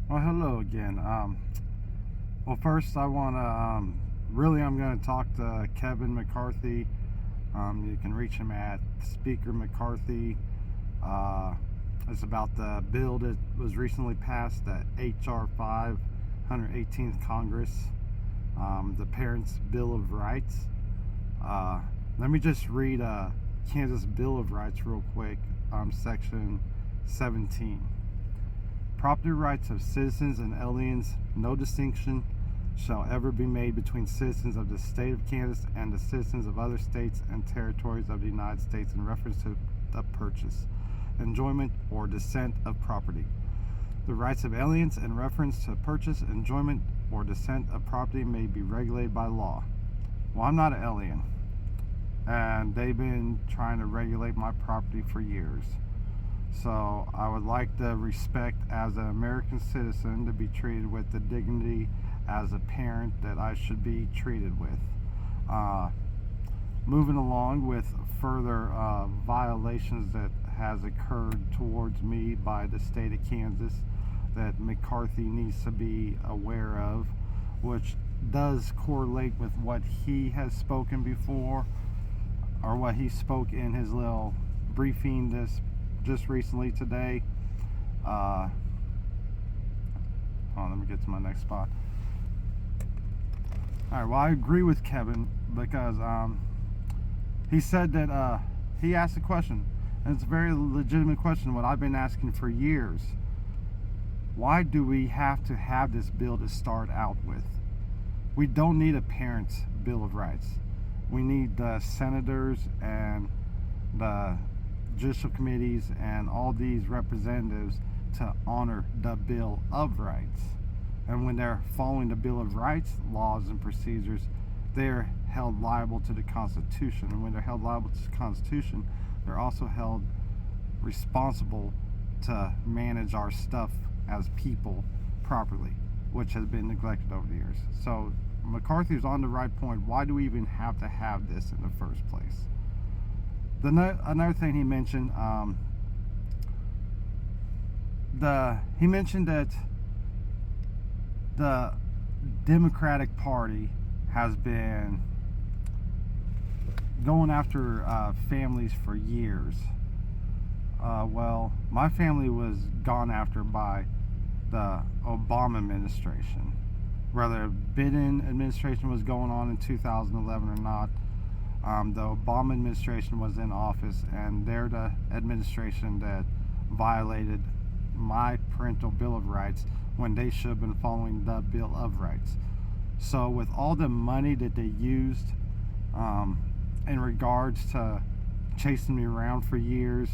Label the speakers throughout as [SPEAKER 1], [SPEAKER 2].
[SPEAKER 1] Well, hello again. Well, first I want to I'm going to talk to Kevin McCarthy. You can reach him at Speaker McCarthy. It's about the bill that was recently passed at H.R.5 118th Congress, the Parents' Bill of Rights. Let me just read Kansas Bill of Rights real quick, section 17. Property rights of citizens and aliens, no distinction shall ever be made between citizens of the state of Kansas and the citizens of other states and territories of the United States in reference to the purchase, enjoyment, or descent of property. The rights of aliens in reference to purchase, enjoyment, or descent of property may be regulated by law. Well, I'm not an alien, and they've been trying to regulate my property for years. So I would like the respect as an American citizen to be treated with the dignity as a parent that I should be treated with. Moving along with further violations that has occurred towards me by the state of Kansas that McCarthy needs to be aware of, which does correlate with what he has spoken before, or what he spoke in his little briefing just recently today. Hold on, let me get to my next spot. Alright, well, I agree with Kevin because he said that he asked a question, and it's a very legitimate question, what I've been asking for years. Why do we have to have this bill to start out with? We don't need a parent's Bill of Rights. We need the senators and the judicial committees and all these representatives to honor the Bill of Rights. And when they're following the Bill of Rights laws and procedures, they're held liable to the Constitution. And when they're held liable to the Constitution, they're also held responsible to manage our stuff as people properly, which has been neglected over the years. So McCarthy's on the right point. Why do we even have to have this in the first place? Another thing he mentioned, he mentioned that the Democratic Party has been going after families for years. Well, my family was gone after by the Obama administration. Whether Biden administration was going on in 2011 or not, the Obama administration was in office, and they're the administration that violated my parental Bill of Rights when they should have been following the Bill of Rights. So with all the money that they used in regards to chasing me around for years,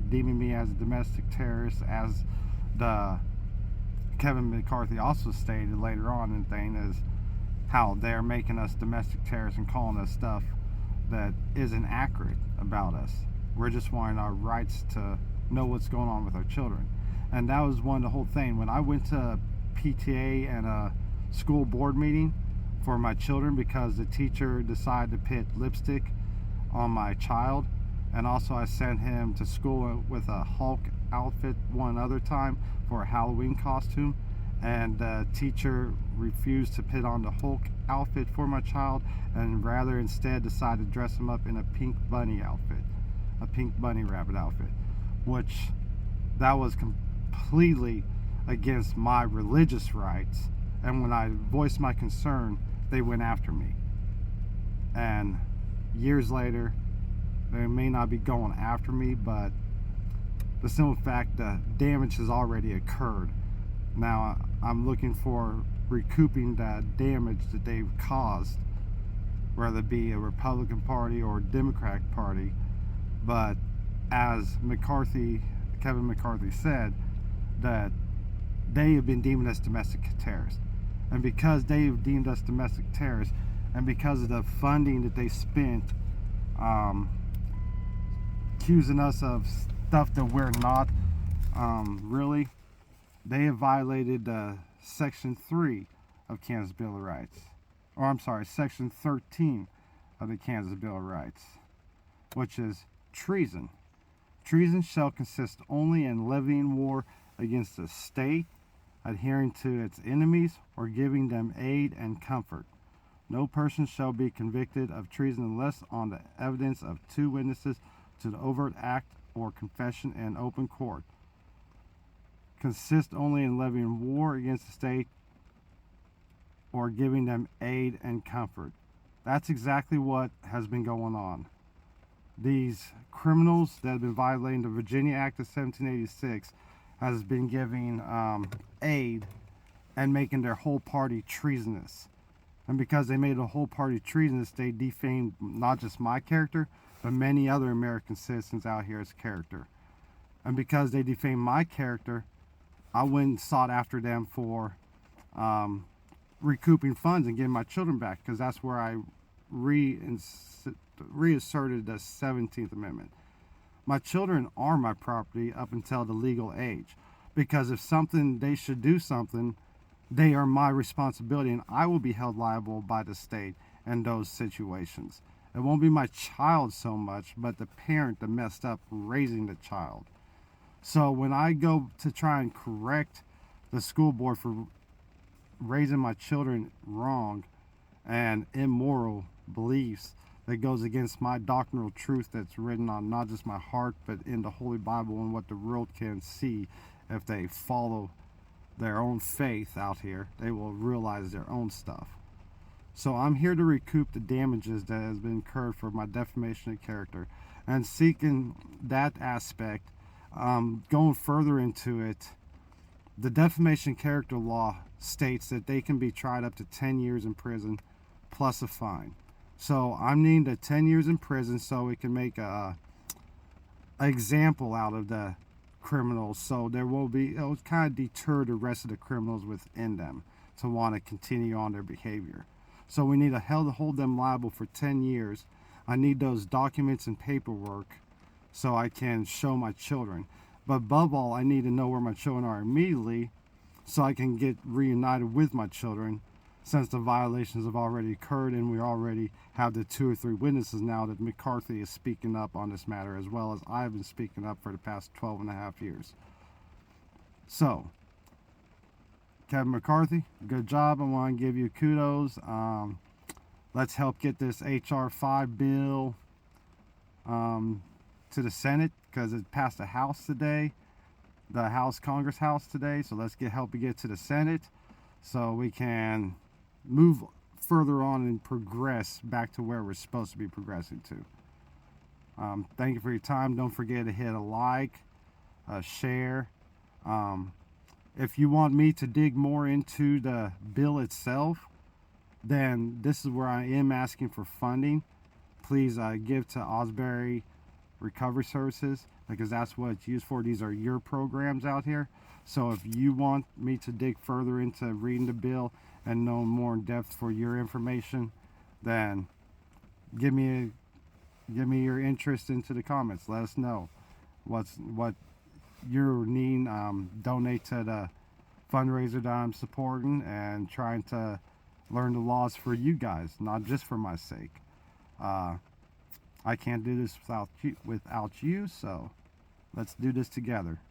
[SPEAKER 1] deeming me as a domestic terrorist, as the Kevin McCarthy also stated later on in the thing, is how they're making us domestic terrorists and calling us stuff that isn't accurate about us. We're just wanting our rights to know what's going on with our children. And that was the whole thing. When I went to PTA and a school board meeting for my children because the teacher decided to put lipstick on my child, and also I sent him to school with a Hulk outfit one other time for a Halloween costume, and the teacher refused to put on the Hulk outfit for my child and rather instead decided to dress him up in a pink bunny outfit, a pink bunny rabbit outfit, which that was completely against my religious rights. And when I voiced my concern, they went after me. And years later, they may not be going after me, but the simple fact that damage has already occurred. Now I'm looking for recouping that damage that they've caused, whether it be a Republican Party or a Democratic Party. But as Kevin McCarthy said, that they have been deeming us domestic terrorists. And because they've deemed us domestic terrorists, and because of the funding that they spent accusing us of stuff that we're not, really, they have violated Section 3 of Kansas Bill of Rights. Or I'm sorry, Section 13 of the Kansas Bill of Rights, which is treason. Treason shall consist only in levying war against the state, adhering to its enemies, or giving them aid and comfort. No person shall be convicted of treason unless on the evidence of two witnesses to the overt act or confession in open court. Consist only in levying war against the state or giving them aid and comfort. That's exactly what has been going on. These criminals that have been violating the Virginia Act of 1786 has been giving aid and making their whole party treasonous. And because they made the whole party treasonous, they defamed not just my character, but many other American citizens out here's character. And because they defamed my character, I went and sought after them for recouping funds and getting my children back, because that's where I reasserted the 17th Amendment. My children are my property up until the legal age, because if they should do something, they are my responsibility, and I will be held liable by the state in those situations. It won't be my child so much, but the parent that messed up raising the child. So when I go to try and correct the school board for raising my children wrong and immoral beliefs that goes against my doctrinal truth that's written on not just my heart, but in the Holy Bible and what the world can see if they follow their own faith out here, they will realize their own stuff. So I'm here to recoup the damages that has been incurred for my defamation of character, and seeking that aspect. Going further into it, the defamation character law states that they can be tried up to 10 years in prison plus a fine. So I'm needing the 10 years in prison so we can make a example out of the criminals, so it'll kind of deter the rest of the criminals within them to want to continue on their behavior. So we need to hold them liable for 10 years. I need those documents and paperwork so I can show my children. But above all, I need to know where my children are immediately so I can get reunited with my children, since the violations have already occurred and we already have the 2 or 3 witnesses now that McCarthy is speaking up on this matter, as well as I've been speaking up for the past 12 and a half years. So, Kevin McCarthy, good job. I want to give you kudos. Let's help get this H.R.5 bill to the Senate, because it passed the House today, the Congress House today. So let's help it get to the Senate so we can move further on and progress back to where we're supposed to be progressing to. Thank you for your time. Don't forget to hit a like, share. If you want me to dig more into the bill itself, then this is where I am asking for funding. Please give to Osbury Recovery Services, because that's what it's used for. These are your programs out here. So if you want me to dig further into reading the bill and know more in depth for your information, then give me your interest into the comments. Let us know what you're needing. Donate to the fundraiser that I'm supporting and trying to learn the laws for you guys, not just for my sake. I can't do this without you, so let's do this together.